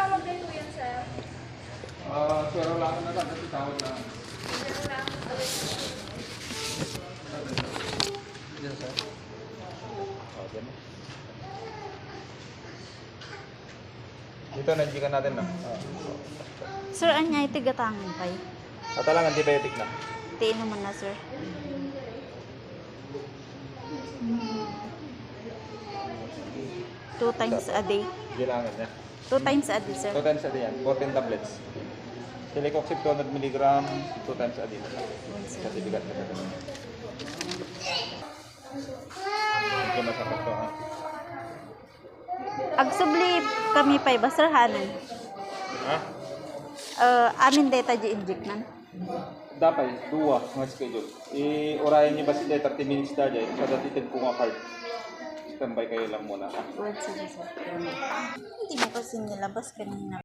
tawag din po yan, sir? Pero lang na lang, kasi tawag lang. Pero lang. Yan, sir. Dyan. Dito, nandiyan natin na. Sir, anya itigatangin pay. At lang, antibiotic na. Tiin naman na, sir. Two times a day. Kailangan niya. 2 times a day, sir. 2 times a day yan, 14 tablets. Silicoxib 200 mg, 2 times a day. Certificate na ito. Medyo masakit to, ha? Agsubli kami pay ba, sir, hanin? Ha? Amin data di inject nan. Dapat, dua nga schedule. I-orayan niyo ba si 30 minutes na dyan? So that itin po nga card. Standby kayo lang muna. Wait, sige, sir. Hindi mo kasi nilabas kanina.